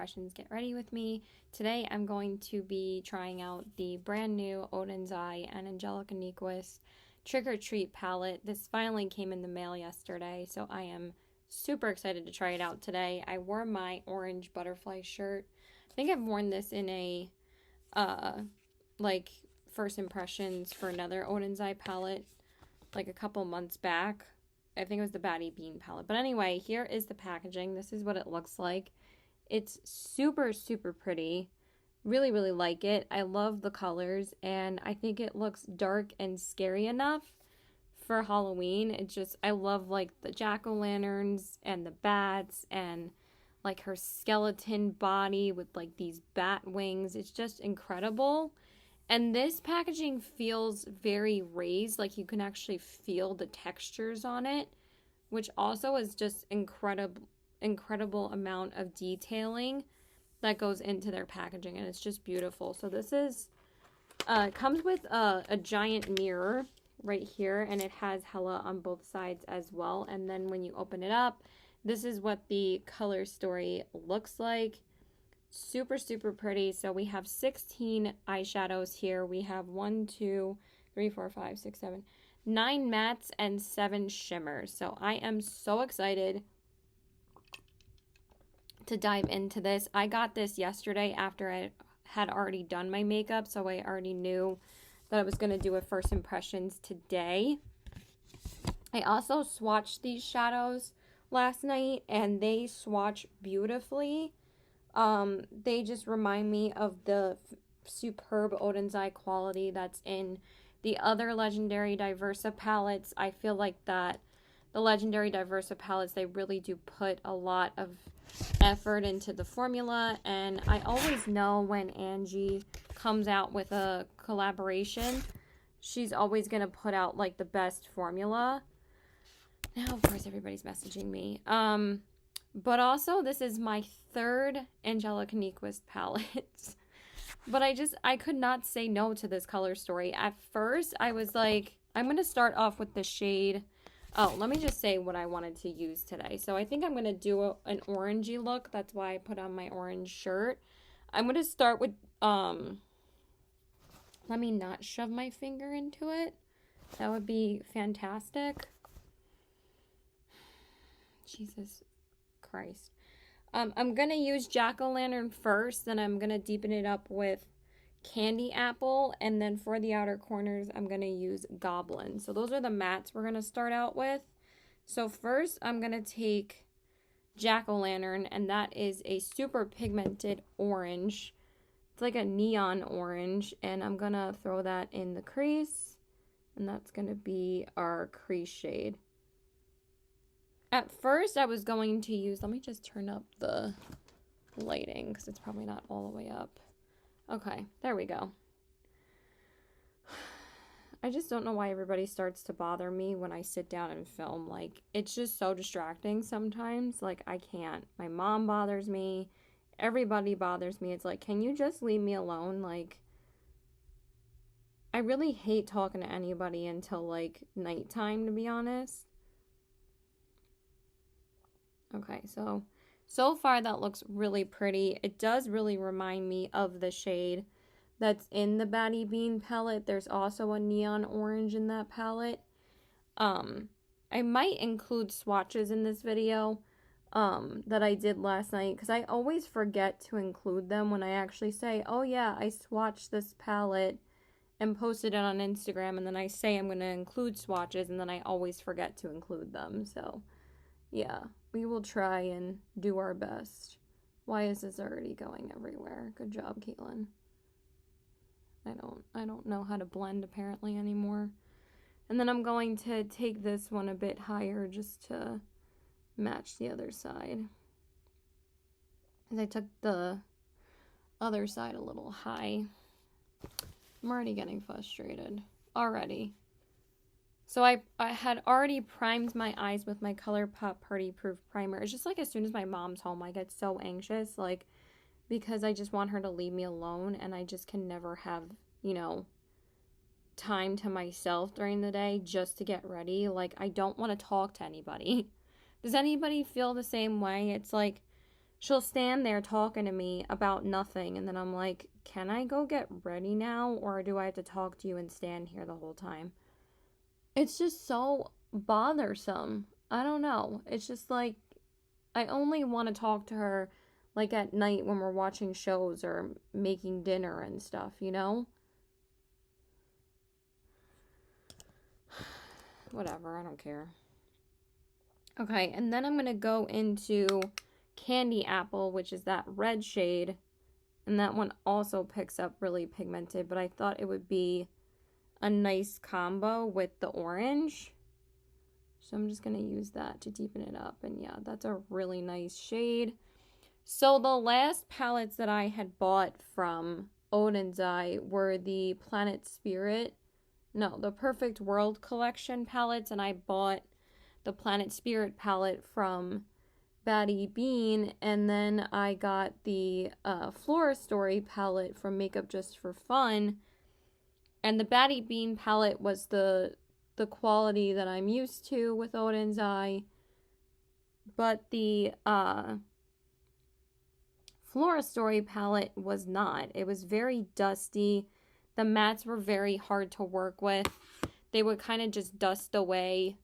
Impressions, get ready with me. Today I'm going to be trying out the brand new Oden's Eye and Angelica Nyqvist Trick or Treat palette. This finally came in the mail yesterday, so I am super excited to try it out today. I wore my orange butterfly shirt. I think I've worn this in a like first impressions for another Oden's Eye palette like a couple months back. I think it was the Batty Bean palette. But anyway, here is the packaging. This is what it looks like. It's super, super pretty. Really, really like it. I love the colors, and I think it looks dark and scary enough for Halloween. It just, I love like the jack-o'-lanterns and the bats and like her skeleton body with like these bat wings. It's just incredible. And this packaging feels very raised, like you can actually feel the textures on it, which also is just incredible amount of detailing that goes into their packaging, and it's just beautiful. So this is, comes with a giant mirror right here, and it has hella on both sides as well. And then when you open it up, this is what the color story looks like. Super, super pretty. So we have 16 eyeshadows here. We have 1, 2, 3, 4, 5, 6, 7, 9 mattes and 7 shimmers. So I am so excited to dive into this. I got this yesterday after I had already done my makeup, so I already knew that I was going to do a first impressions today. I also swatched these shadows last night, and they swatch beautifully. They just remind me of the superb Oden's Eye quality that's in the other Legendary Diversa palettes. I feel like that the Legendary Diversa palettes, they really do put a lot of effort into the formula, and I always know when Angie comes out with a collaboration, she's always going to put out like the best formula. Now, of course, everybody's messaging me. But also, this is my third Angelica Nyqvist palette. But I could not say no to this color story. At first, I was like, I'm going to start off with the shade. Oh, let me just say what I wanted to use today. So I think I'm going to do an orangey look. That's why I put on my orange shirt. I'm going to start with, let me not shove my finger into it. That would be fantastic. Jesus Christ. I'm going to use jack-o'-lantern first, then I'm going to deepen it up with candy apple, and then for the outer corners, I'm going to use goblin. So those are the mattes we're going to start out with. So first, I'm going to take jack-o'-lantern, and that is a super pigmented orange. It's like a neon orange, and I'm going to throw that in the crease, and that's going to be our crease shade. At first, I was going to use, let me just turn up the lighting because it's probably not all the way up. Okay, there we go. I just don't know why everybody starts to bother me when I sit down and film. Like, it's just so distracting sometimes. Like, I can't. My mom bothers me. Everybody bothers me. It's like, can you just leave me alone? Like, I really hate talking to anybody until, like, nighttime, to be honest. Okay, so far that looks really pretty. It does really remind me of the shade that's in the Batty Bean palette. There's also a neon orange in that palette. I might include swatches in this video that I did last night, because I always forget to include them when I actually say, oh yeah, I swatched this palette and posted it on Instagram, and then I say I'm going to include swatches, and then I always forget to include them. So yeah, we will try and do our best. Why is this already going everywhere? Good job, Caitlin. I don't know how to blend apparently anymore. And then I'm going to take this one a bit higher just to match the other side. Because I took the other side a little high. I'm already getting frustrated. Already. So I had already primed my eyes with my ColourPop Party Proof Primer. It's just like as soon as my mom's home, I get so anxious, like, because I just want her to leave me alone, and I just can never have, you know, time to myself during the day just to get ready. Like, I don't want to talk to anybody. Does anybody feel the same way? It's like, she'll stand there talking to me about nothing, and then I'm like, can I go get ready now, or do I have to talk to you and stand here the whole time? It's just so bothersome. I don't know. It's just like, I only want to talk to her like at night when we're watching shows or making dinner and stuff, you know? Whatever, I don't care. Okay, and then I'm going to go into Candy Apple, which is that red shade. And that one also picks up really pigmented, but I thought it would be a nice combo with the orange. So I'm just going to use that to deepen it up. And yeah, that's a really nice shade. So the last palettes that I had bought from Oden's Eye were the the Perfect World collection palettes. And I bought the Planet Spirit palette from Batty Bean. And then I got the Flora Story palette from Makeup Just for Fun. And the Batty Bean palette was the quality that I'm used to with Oden's Eye. But the Flora Story palette was not. It was very dusty. The mattes were very hard to work with. They would kind of just dust away.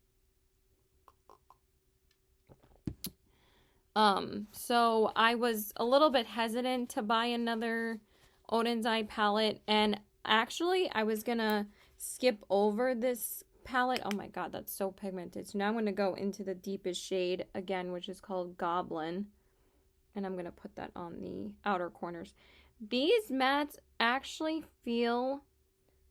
So I was a little bit hesitant to buy another Oden's Eye palette. And actually, I was gonna skip over this palette. Oh my god, that's so pigmented. So now I'm going to go into the deepest shade again, which is called Goblin. And I'm going to put that on the outer corners. These mattes actually feel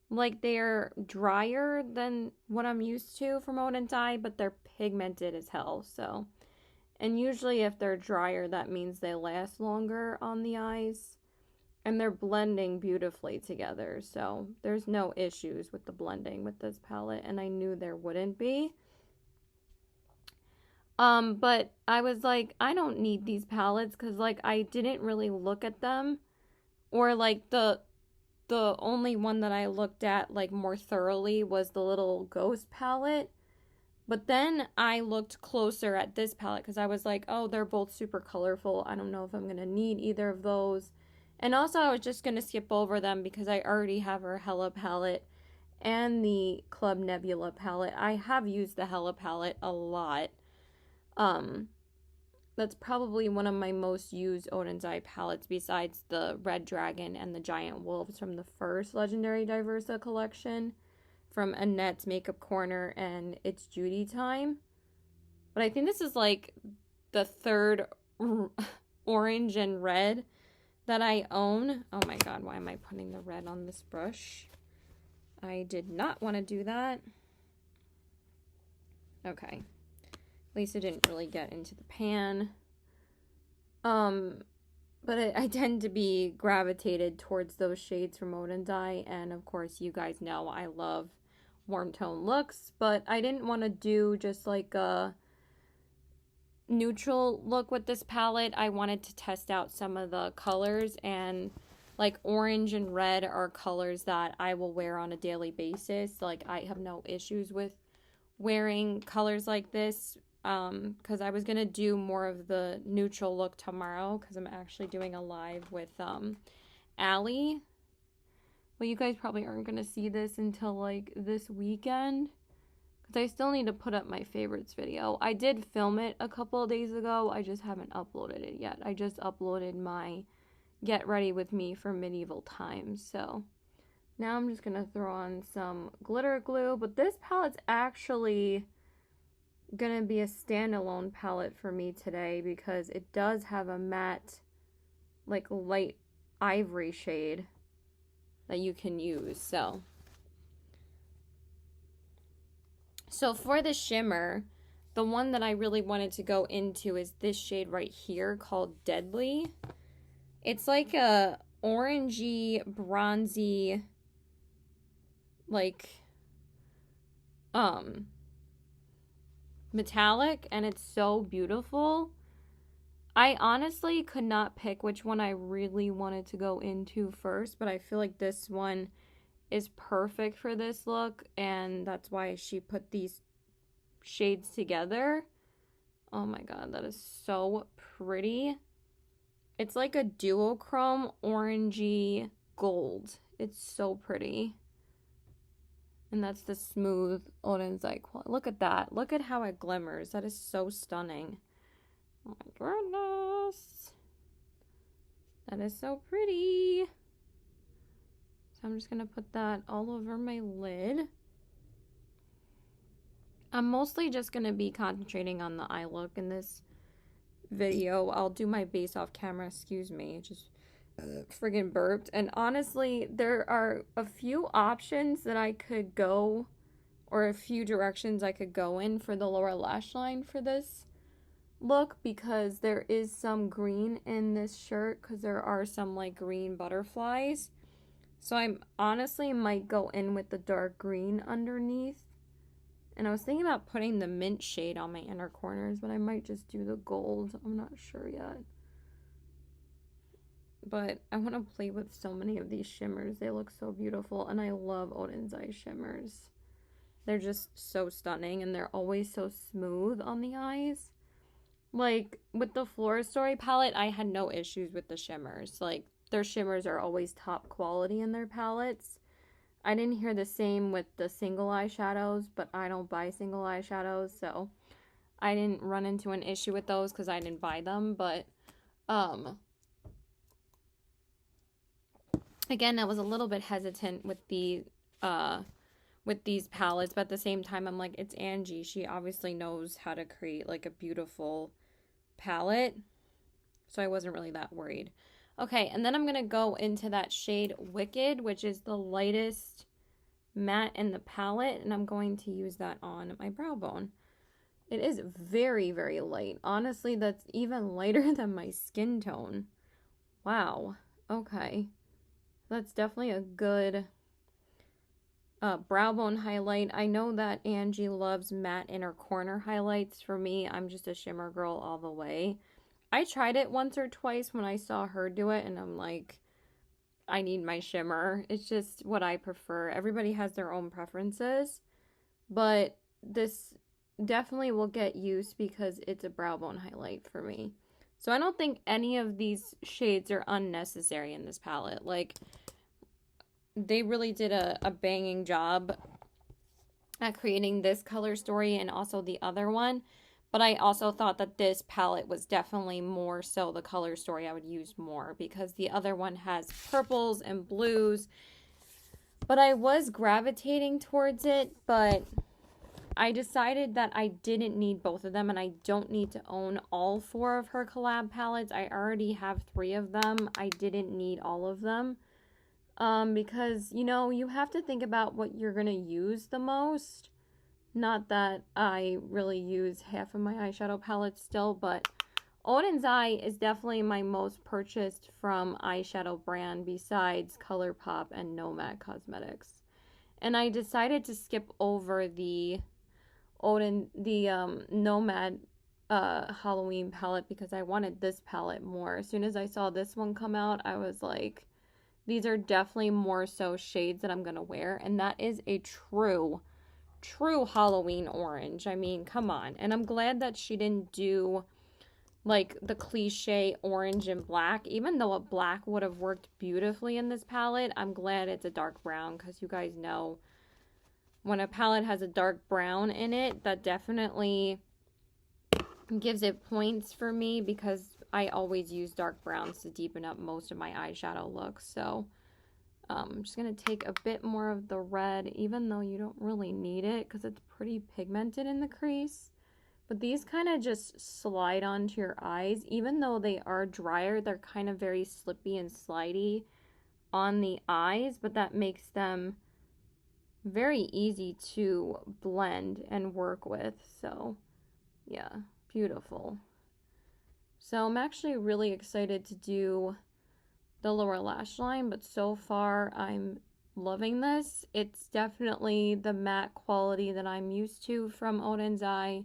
like they're drier than what I'm used to from Oden's Eye, but they're pigmented as hell. So, and usually if they're drier, that means they last longer on the eyes. And they're blending beautifully together, so there's no issues with the blending with this palette, and I knew there wouldn't be. But I was like, I don't need these palettes, because, like, I didn't really look at them, or, like, the only one that I looked at, like, more thoroughly was the little Ghost palette. But then I looked closer at this palette, because I was like, oh, they're both super colorful. I don't know if I'm going to need either of those. And also, I was just going to skip over them because I already have her Hella palette and the Club Nebula palette. I have used the Hella palette a lot. That's probably one of my most used Oden's Eye palettes besides the Red Dragon and the Giant Wolves from the first Legendary Diversa collection from Annette's Makeup Corner and It's Judy Time. But I think this is like the third orange and red that I own. Oh my god, why am I putting the red on this brush? I did not want to do that. Okay. At least it didn't really get into the pan. But I tend to be gravitated towards those shades from Oden's Eye. And of course, you guys know I love warm tone looks. But I didn't want to do just like a neutral look with this palette. I wanted to test out some of the colors, and like orange and red are colors that I will wear on a daily basis. Like I have no issues with wearing colors like this, because I was gonna do more of the neutral look tomorrow because I'm actually doing a live with Allie. Well, you guys probably aren't gonna see this until like this weekend, because I still need to put up my favorites video. I did film it a couple of days ago. I just haven't uploaded it yet. I just uploaded my Get Ready With Me for Medieval Times. So now I'm just going to throw on some glitter glue. But this palette's actually going to be a standalone palette for me today, because it does have a matte, like light ivory shade that you can use. So for the shimmer, the one that I really wanted to go into is this shade right here called Deadly. It's like a orangey, bronzy, like, metallic, and it's so beautiful. I honestly could not pick which one I really wanted to go into first, but I feel like this one is perfect for this look, and that's why she put these shades together. Oh my god, that is so pretty. It's like a duochrome orangey gold. It's so pretty. And that's the smooth Oden's Eye quality. Look at that. Look at how it glimmers. That is so stunning. Oh my goodness. That is so pretty. So I'm just going to put that all over my lid. I'm mostly just going to be concentrating on the eye look in this video. I'll do my base off camera. Excuse me. Just friggin' burped. And honestly, there are a few options that I could go, or a few directions I could go in for the lower lash line for this look, because there is some green in this shirt, because there are some like green butterflies. So I'm honestly might go in with the dark green underneath. And I was thinking about putting the mint shade on my inner corners, but I might just do the gold. I'm not sure yet. But I want to play with so many of these shimmers. They look so beautiful, and I love Oden's Eye shimmers. They're just so stunning, and they're always so smooth on the eyes. Like, with the Flora Story palette, I had no issues with the shimmers. Like, their shimmers are always top quality in their palettes. I didn't hear the same with the single eyeshadows, but I don't buy single eyeshadows, so I didn't run into an issue with those because I didn't buy them. But again, I was a little bit hesitant with these palettes, but at the same time, I'm like, it's Angie. She obviously knows how to create like a beautiful palette, so I wasn't really that worried. Okay, and then I'm going to go into that shade Wicked, which is the lightest matte in the palette, and I'm going to use that on my brow bone. It is very, very light. Honestly, that's even lighter than my skin tone. Wow. Okay. That's definitely a good brow bone highlight. I know that Angie loves matte inner corner highlights. For me, I'm just a shimmer girl all the way. I tried it once or twice when I saw her do it, and I'm like, I need my shimmer. It's just what I prefer. Everybody has their own preferences, but this definitely will get used because it's a brow bone highlight for me. So I don't think any of these shades are unnecessary in this palette. Like, they really did a banging job at creating this color story and also the other one. But I also thought that this palette was definitely more so the color story I would use more, because the other one has purples and blues. But I was gravitating towards it, but I decided that I didn't need both of them, and I don't need to own all 4 of her collab palettes. I already have 3 of them. I didn't need all of them. Because, you know, you have to think about what you're going to use the most. Not that I really use half of my eyeshadow palette still, but Oden's Eye is definitely my most purchased from eyeshadow brand besides ColourPop and Nomad Cosmetics. And I decided to skip over the Nomad Halloween palette because I wanted this palette more. As soon as I saw this one come out, I was like, these are definitely more so shades that I'm going to wear. And that is a true Halloween orange. I mean, come on. And I'm glad that she didn't do like the cliche orange and black, even though a black would have worked beautifully in this palette. I'm glad it's a dark brown, because you guys know when a palette has a dark brown in it, that definitely gives it points for me, because I always use dark browns to deepen up most of my eyeshadow looks. So I'm just going to take a bit more of the red, even though you don't really need it because it's pretty pigmented in the crease. But these kind of just slide onto your eyes. Even though they are drier, they're kind of very slippy and slidey on the eyes, but that makes them very easy to blend and work with. So yeah, beautiful. So I'm actually really excited to do the lower lash line, but so far I'm loving this. It's definitely the matte quality that I'm used to from Oden's Eye,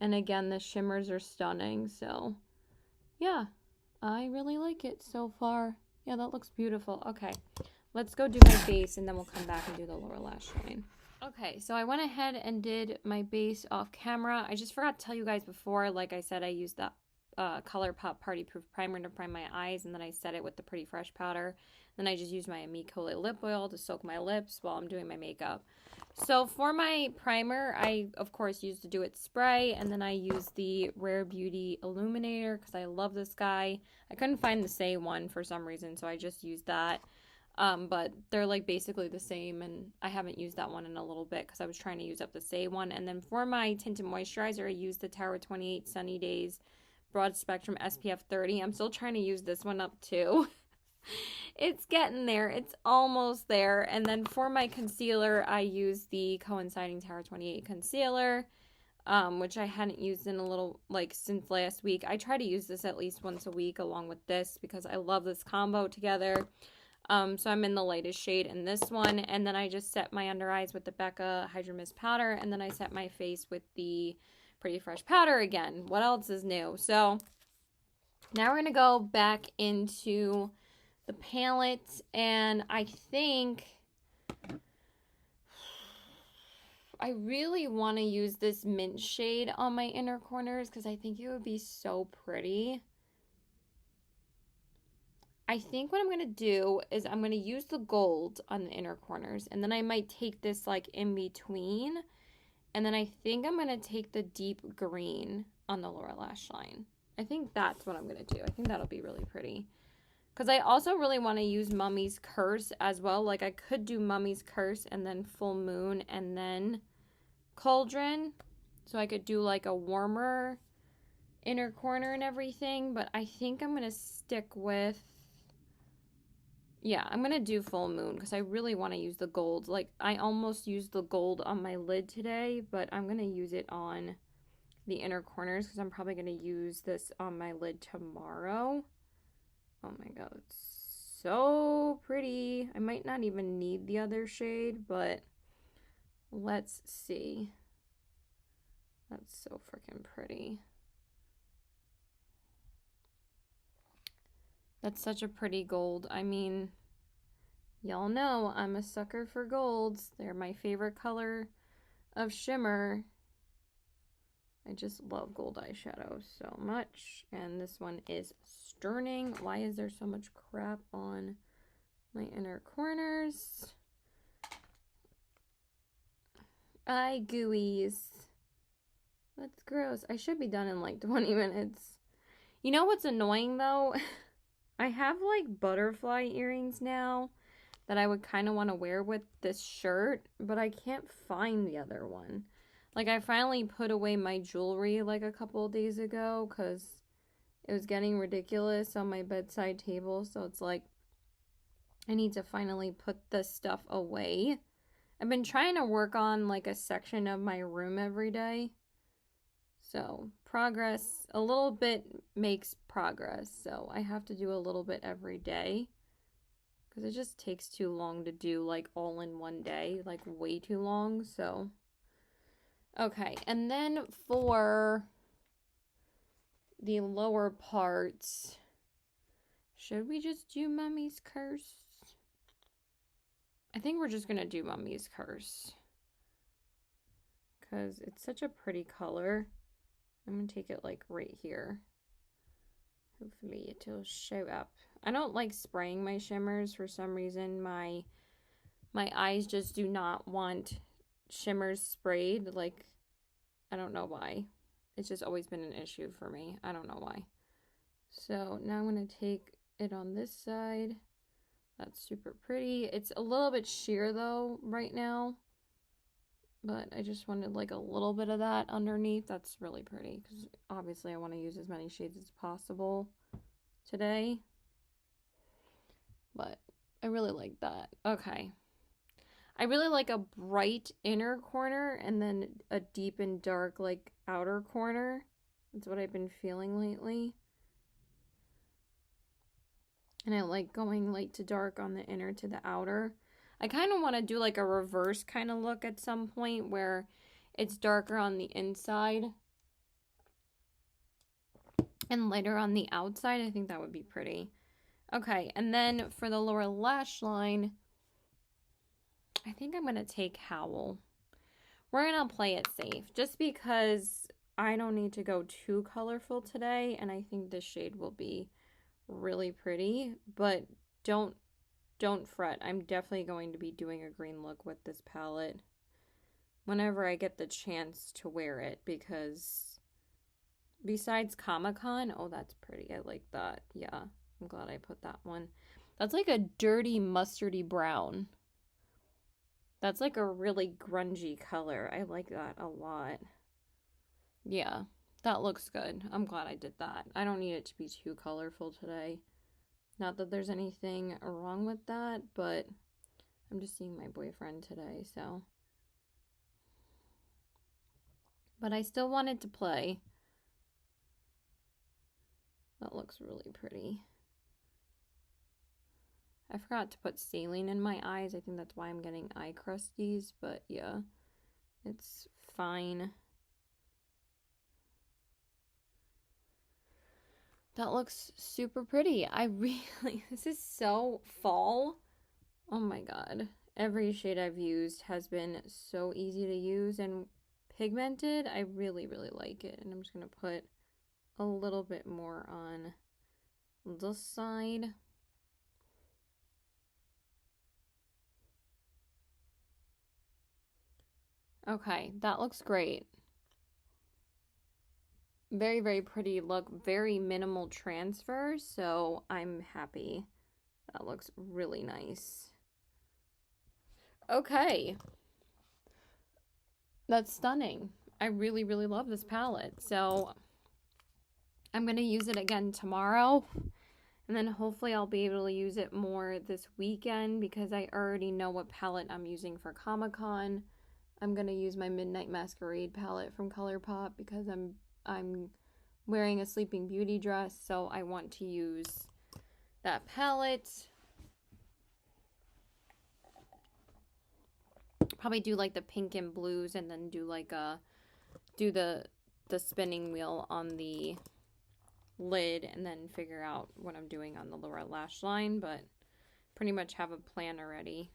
and again, the shimmers are stunning. So yeah, I really like it so far. Yeah, that looks beautiful. Okay, let's go do my base, and then we'll come back and do the lower lash line. Okay, so I went ahead and did my base off camera. I just forgot to tell you guys before, like I said, I used the ColourPop Party Proof Primer to prime my eyes, and then I set it with the Pretty Fresh powder. Then I just use my Amicole lip oil to soak my lips while I'm doing my makeup. So for my primer, I, of course, use the Do It spray, and then I use the Rare Beauty Illuminator because I love this guy. I couldn't find the Say one for some reason, so I just used that. But they're like basically the same, and I haven't used that one in a little bit because I was trying to use up the Say one. And then for my tinted moisturizer, I used the Tower 28 Sunny Days Broad Spectrum SPF 30. I'm still trying to use this one up too. It's getting there. It's almost there. And then for my concealer, I use the Coinciding Tower 28 concealer, which I hadn't used in a little, like, since last week. I try to use this at least once a week along with this because I love this combo together. So I'm in the lightest shade in this one. And then I just set my under eyes with the Becca Hydro Mist powder. And then I set my face with the Pretty Fresh powder again. What else is new? So now we're going to go back into the palette, and I think I really want to use this mint shade on my inner corners because I think it would be so pretty. I think what I'm going to do is I'm going to use the gold on the inner corners, and then I might take this like in between, and then I think I'm going to take the deep green on the lower lash line. I think that's what I'm going to do. I think that'll be really pretty. Because I also really want to use Mummy's Curse as well. Like, I could do Mummy's Curse and then Full Moon and then Cauldron. So I could do, like, a warmer inner corner and everything. But I think I'm going to stick with... Yeah, I'm going to do Full Moon because I really want to use the gold. Like, I almost used the gold on my lid today, but I'm going to use it on the inner corners because I'm probably going to use this on my lid tomorrow. Oh my god, it's so pretty. I might not even need the other shade, but let's see. That's so freaking pretty. That's such a pretty gold. I mean, y'all know I'm a sucker for golds. They're my favorite color of shimmer. I just love gold eyeshadow so much. And this one is stunning. Why is there so much crap on my inner corners? Eye gooeyes. That's gross. I should be done in like 20 minutes. You know what's annoying though? I have like butterfly earrings now that I would kind of want to wear with this shirt, but I can't find the other one. Like, I finally put away my jewelry, like, a couple of days ago, because it was getting ridiculous on my bedside table, so it's like, I need to finally put this stuff away. I've been trying to work on, like, a section of my room every day, so progress, a little bit makes progress, so I have to do a little bit every day, because it just takes too long to do, like, all in one day, like, way too long, so... Okay, and then for the lower parts, should we just do Mummy's Curse? I think we're just going to do Mummy's Curse. Because it's such a pretty color. I'm going to take it like right here. Hopefully it'll show up. I don't like spraying my shimmers for some reason. My eyes just do not want shimmers sprayed. Like, I don't know why. It's just always been an issue for me. I don't know why. So now I'm going to take it on this side. That's super pretty. It's a little bit sheer though right now. But I just wanted like a little bit of that underneath. That's really pretty because obviously I want to use as many shades as possible today. But I really like that. Okay. I really like a bright inner corner and then a deep and dark like outer corner. That's what I've been feeling lately. And I like going light to dark on the inner to the outer. I kind of want to do like a reverse kind of look at some point where it's darker on the inside and lighter on the outside. I think that would be pretty. Okay, and then for the lower lash line, I think I'm going to take Howl. We're going to play it safe just because I don't need to go too colorful today, and I think this shade will be really pretty, but don't fret. I'm definitely going to be doing a green look with this palette whenever I get the chance to wear it, because besides Comic-Con, oh, that's pretty. I like that. Yeah, I'm glad I put that one. That's like a dirty mustardy brown. That's like a really grungy color. I like that a lot. Yeah, that looks good. I'm glad I did that. I don't need it to be too colorful today. Not that there's anything wrong with that, but I'm just seeing my boyfriend today, so. But I still wanted to play. That looks really pretty. I forgot to put saline in my eyes. I think that's why I'm getting eye crusties, but yeah, it's fine. That looks super pretty. This is so fall. Oh my god. Every shade I've used has been so easy to use and pigmented. I really, really like it. And I'm just going to put a little bit more on this side. Okay, that looks great. Very, very pretty look. Very minimal transfer, so I'm happy. That looks really nice. Okay. That's stunning. I really, really love this palette. So I'm going to use it again tomorrow. And then hopefully I'll be able to use it more this weekend because I already know what palette I'm using for Comic-Con. I'm going to use my Midnight Masquerade palette from ColourPop because I'm wearing a Sleeping Beauty dress, so I want to use that palette. Probably do like the pink and blues and then do like the spinning wheel on the lid and then figure out what I'm doing on the lower lash line, but pretty much have a plan already.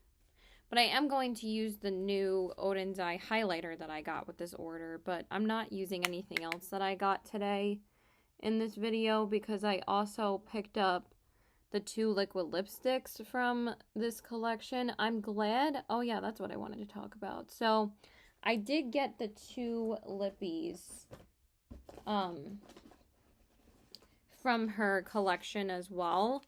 But I am going to use the new Oden's Eye highlighter that I got with this order, but I'm not using anything else that I got today in this video because I also picked up the 2 liquid lipsticks from this collection. I'm glad. Oh yeah, that's what I wanted to talk about. So I did get the 2 lippies from her collection as well.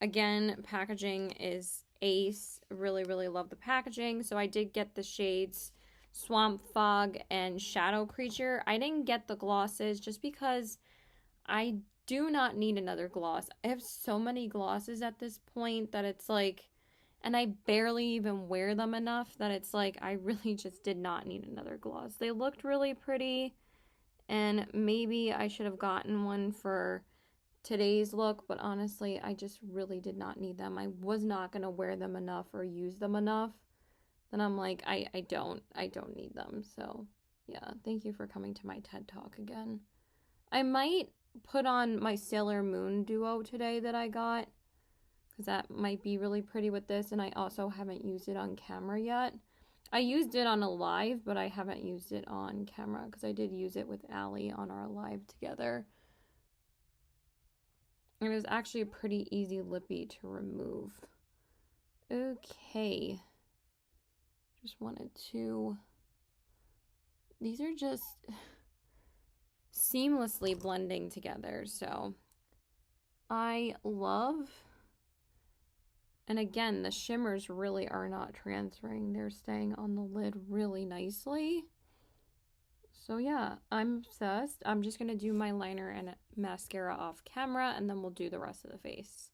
Again, packaging is ace. Really, really love the packaging. So I did get the shades Swamp Fog and Shadow Creature. I didn't get the glosses just because I do not need another gloss. I have so many glosses at this point that it's like, and I barely even wear them enough that it's like I really just did not need another gloss. They looked really pretty, and maybe I should have gotten one for today's look, but honestly, I just really did not need them. I was not going to wear them enough or use them enough. Then I'm like, I don't need them. So yeah, thank you for coming to my TED Talk again. I might put on my Sailor Moon duo today that I got, because that might be really pretty with this, and I also haven't used it on camera yet. I used it on a live, but I haven't used it on camera, because I did use it with Allie on our live together. And it was actually a pretty easy lippy to remove. Okay. Just wanted to... These are just seamlessly blending together, so I love... And again, the shimmers really are not transferring. They're staying on the lid really nicely. So yeah, I'm obsessed. I'm just going to do my liner and mascara off camera, and then we'll do the rest of the face.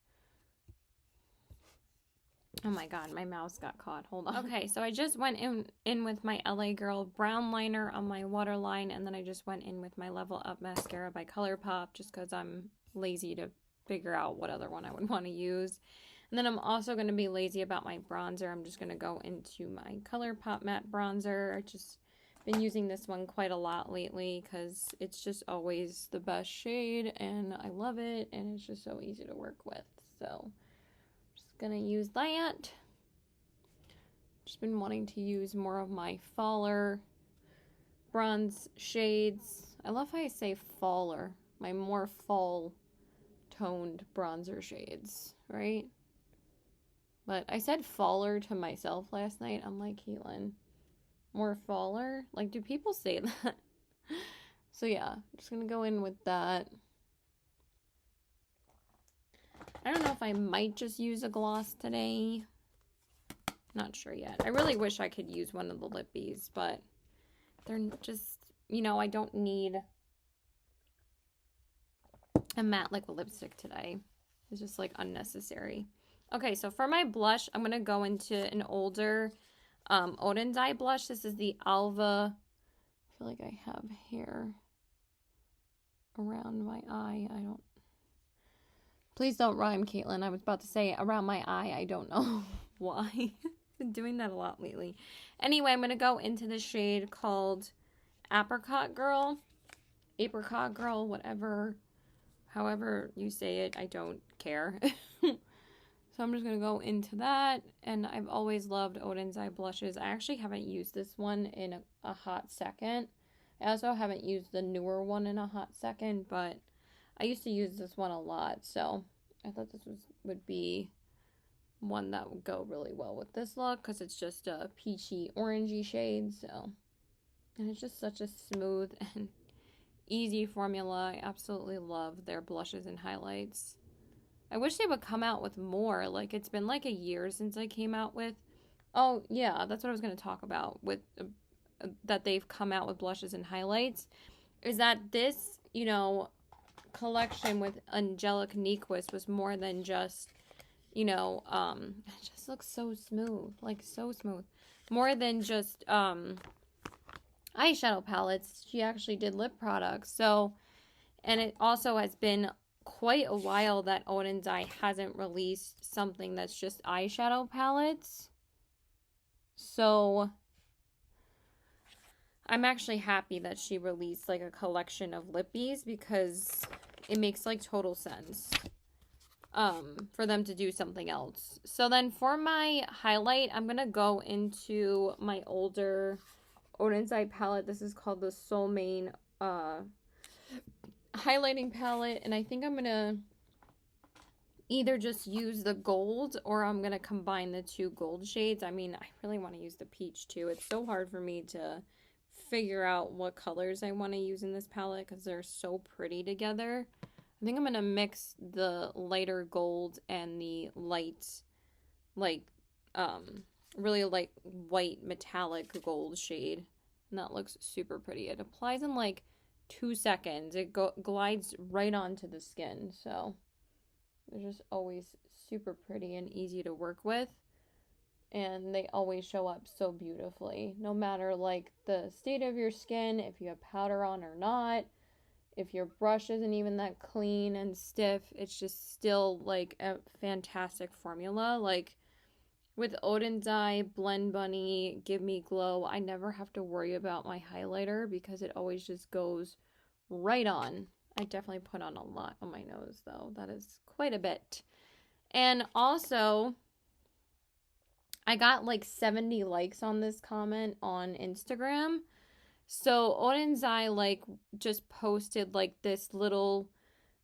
Oh my god, my mouse got caught. Hold on. Okay, so I just went in with my LA Girl brown liner on my waterline, and then I just went in with my Level Up mascara by ColourPop just because I'm lazy to figure out what other one I would want to use. And then I'm also going to be lazy about my bronzer. I'm just going to go into my ColourPop matte bronzer. I've just been using this one quite a lot lately because it's just always the best shade, and I love it, and it's just so easy to work with. So just gonna use that. Just been wanting to use more of my faller bronze shades. I love how I say faller. My more fall toned bronzer shades, right? But I said faller to myself last night. I'm like, Keelan, more faller? Like, do people say that? So yeah, I'm just gonna go in with that. I don't know if I might just use a gloss today. Not sure yet. I really wish I could use one of the lippies, but they're just, you know, I don't need a matte liquid lipstick today. It's just like unnecessary. Okay, so for my blush, I'm going to go into an older Oden's Eye blush. This is the Alva. I feel like I have hair around my eye. I don't. Please don't rhyme, Caitlin. I was about to say around my eye. I don't know why. Been doing that a lot lately. Anyway, I'm going to go into the shade called Apricot Girl. Apricot Girl, whatever. However you say it, I don't care. So I'm just going to go into that. And I've always loved Oden's Eye blushes. I actually haven't used this one in a hot second. I also haven't used the newer one in a hot second, but I used to use this one a lot. So I thought this would be one that would go really well with this look because it's just a peachy orangey shade. So, and it's just such a smooth and easy formula. I absolutely love their blushes and highlights. I wish they would come out with more. Like, it's been like a year since I came out with, oh yeah, that's what I was going to talk about with that they've come out with blushes and highlights, is that this, you know, collection with Angelica Nyqvist was more than just, you know, it just looks so smooth, like so smooth. More than just eyeshadow palettes. She actually did lip products. So, and it also has been quite a while that Oden's Eye hasn't released something that's just eyeshadow palettes. So I'm actually happy that she released like a collection of lippies because it makes like total sense for them to do something else. So then for my highlight, I'm going to go into my older Oden's Eye palette. This is called the Soul Mane highlighting palette, and I think I'm going to either just use the gold or I'm going to combine the two gold shades. I mean, I really want to use the peach too. It's so hard for me to figure out what colors I want to use in this palette because they're so pretty together. I think I'm going to mix the lighter gold and the light, like, really light white metallic gold shade. And that looks super pretty. It applies in like 2 seconds. It glides right onto the skin. So they're just always super pretty and easy to work with. And they always show up so beautifully. No matter like the state of your skin, if you have powder on or not, if your brush isn't even that clean and stiff, it's just still like a fantastic formula. Like with Oden's Eye, Blend Bunny, Give Me Glow, I never have to worry about my highlighter because it always just goes right on. I definitely put on a lot on my nose though. That is quite a bit. And also, I got like 70 likes on this comment on Instagram. So Oden's Eye like just posted like this little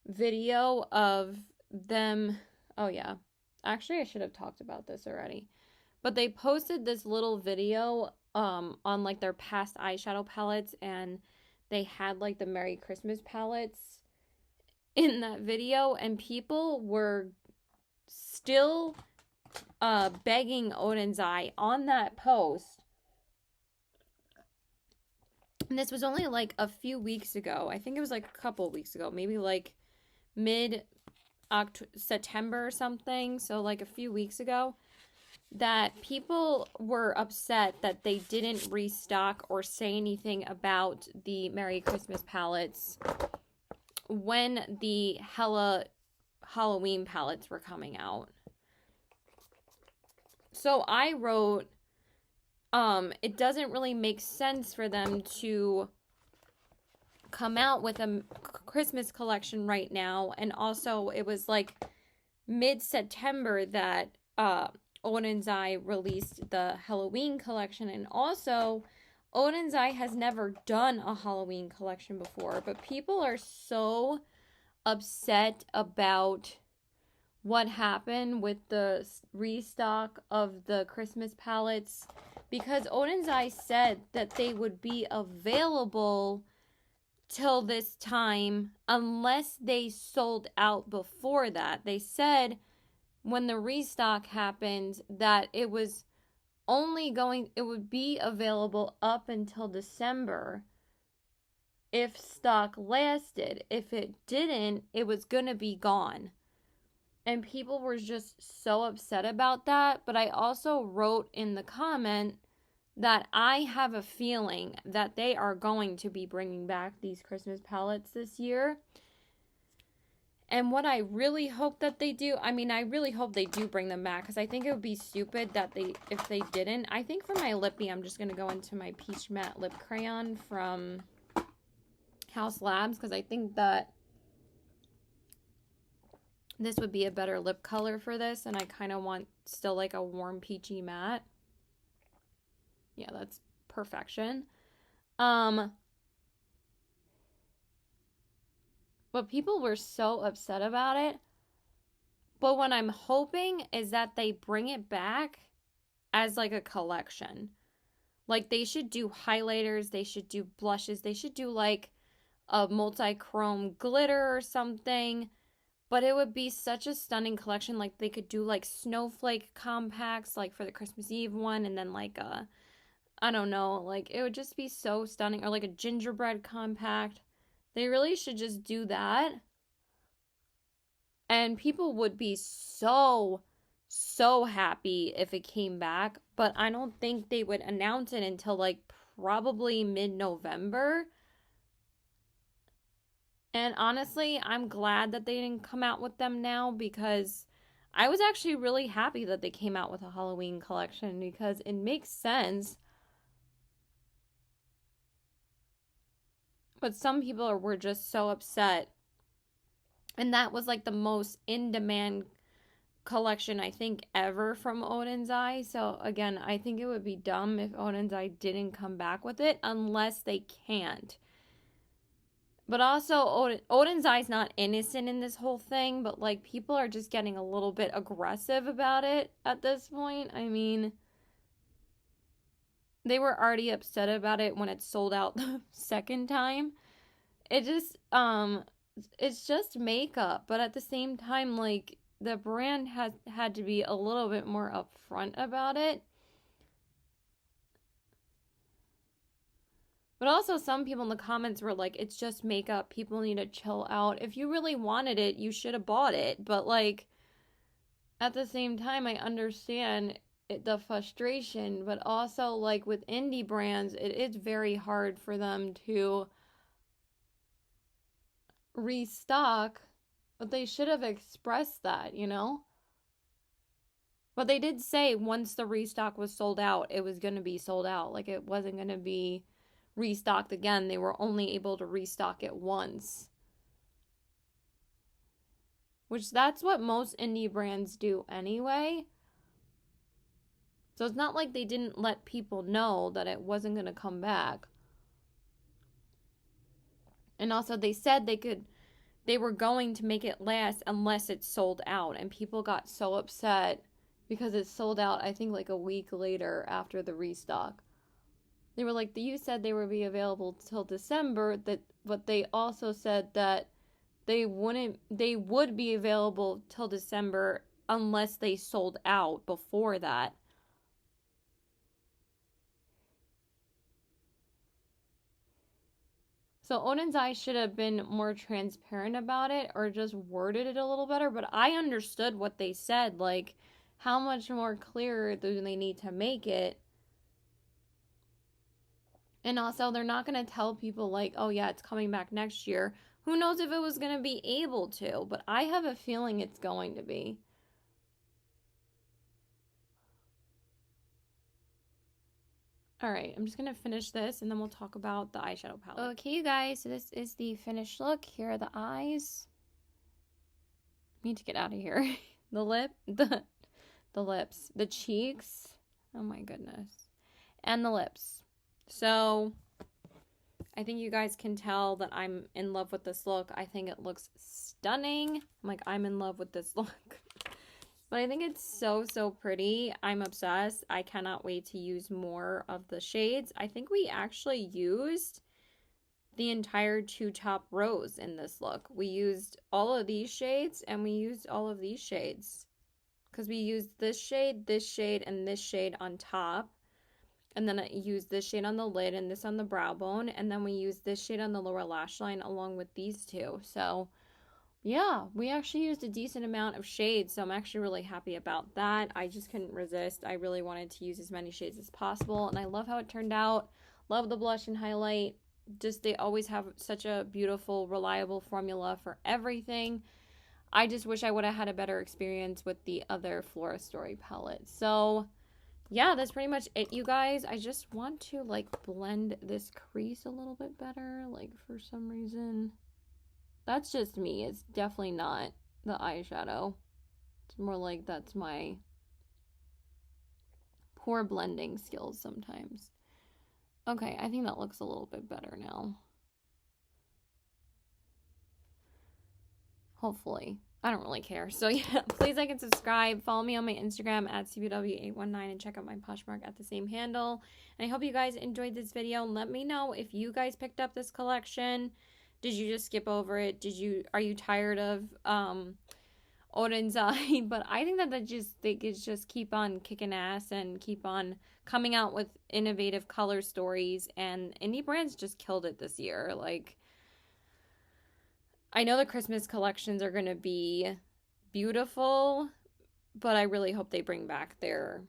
video of them. Oh yeah. Actually, I should have talked about this already. But they posted this little video on like their past eyeshadow palettes, and they had like the Merry Christmas palettes in that video, and people were still begging Oden's Eye on that post. And this was only like a few weeks ago. I think it was like a couple weeks ago, maybe like mid-September or something. So like a few weeks ago, that people were upset that they didn't restock or say anything about the Merry Christmas palettes when the Halloween palettes were coming out. So I wrote, it doesn't really make sense for them to come out with a Christmas collection right now. And also it was like mid-September that Oden's Eye released the Halloween collection. And also Oden's Eye has never done a Halloween collection before, but people are so upset about what happened with the restock of the Christmas palettes because Oden's Eye said that they would be available till this time unless they sold out before that. They said when the restock happened that it was it would be available up until December if stock lasted. If it didn't, it was going to be gone. And people were just so upset about that. But I also wrote in the comment that I have a feeling that they are going to be bringing back these Christmas palettes this year. And what I really hope that they do, I really hope they do bring them back because I think it would be stupid that if they didn't. I think for my lippy, I'm just going to go into my Peach Matte Lip Crayon from House Labs because I think that this would be a better lip color for this, and I kind of want still like a warm peachy matte. Yeah, that's perfection. But people were so upset about it. But what I'm hoping is that they bring it back as like a collection. Like they should do highlighters, they should do blushes, they should do like a multi-chrome glitter or something. But it would be such a stunning collection. Like they could do like snowflake compacts like for the Christmas Eve one, and then like I don't know, like it would just be so stunning. Or like a gingerbread compact. They really should just do that. And people would be so happy if it came back. But I don't think they would announce it until like probably mid-November. And honestly, I'm glad that they didn't come out with them now because I was actually really happy that they came out with a Halloween collection because it makes sense. But some people were just so upset. And that was like the most in-demand collection I think ever from Oden's Eye. So again, I think it would be dumb if Oden's Eye didn't come back with it unless they can't. But also, Oden's Eye's not innocent in this whole thing, but like people are just getting a little bit aggressive about it at this point. I mean, they were already upset about it when it sold out the second time. It just, it's just makeup, but at the same time, like the brand has had to be a little bit more upfront about it. But also, some people in the comments were like, it's just makeup. People need to chill out. If you really wanted it, you should have bought it. But, like, at the same time, I understand the frustration. But also, like, with indie brands, it is very hard for them to restock. But they should have expressed that, you know? But they did say once the restock was sold out, it was going to be sold out. Like, it wasn't going to be restocked again. They were only able to restock it once. Which that's what most indie brands do anyway. So it's not like they didn't let people know that it wasn't going to come back. And also they said they were going to make it last unless it sold out. And people got so upset because it sold out, I think, like a week later after the restock. They were like, you said they would be available till December, but they also said that they would be available till December unless they sold out before that. So Oden's Eye should have been more transparent about it or just worded it a little better, but I understood what they said. Like, how much more clear do they need to make it? And also, they're not going to tell people, like, oh, yeah, it's coming back next year. Who knows if it was going to be able to, but I have a feeling it's going to be. All right, I'm just going to finish this, and then we'll talk about the eyeshadow palette. Okay, you guys, so this is the finished look. Here are the eyes. I need to get out of here. The lips, the cheeks. Oh, my goodness. And the lips. So I think you guys can tell that I'm in love with this look. I think it looks stunning. I'm in love with this look. But I think it's so, so pretty. I'm obsessed. I cannot wait to use more of the shades. I think we actually used the entire two top rows in this look. We used all of these shades and we used all of these shades. Because we used this shade, and this shade on top. And then I used this shade on the lid and this on the brow bone. And then we used this shade on the lower lash line along with these two. So yeah, we actually used a decent amount of shades. So I'm actually really happy about that. I just couldn't resist. I really wanted to use as many shades as possible. And I love how it turned out. Love the blush and highlight. Just they always have such a beautiful, reliable formula for everything. I just wish I would have had a better experience with the other Flora Story palette. So yeah, that's pretty much it, you guys. I just want to blend this crease a little bit better, for some reason. That's just me. It's definitely not the eyeshadow. It's more like that's my poor blending skills sometimes. Okay, I think that looks a little bit better now. Hopefully. I don't really care. So yeah, please like and subscribe. Follow me on my Instagram at CBW819 and check out my Poshmark at the same handle. And I hope you guys enjoyed this video. Let me know if you guys picked up this collection. Did you just skip over it? Are you tired of Oden's Eye? But I think that they just keep on kicking ass and keep on coming out with innovative color stories, and indie brands just killed it this year. I know the Christmas collections are going to be beautiful, but I really hope they bring back their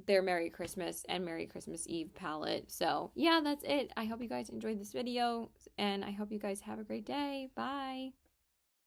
Merry Christmas and Merry Christmas Eve palette. So yeah, that's it. I hope you guys enjoyed this video, and I hope you guys have a great day. Bye.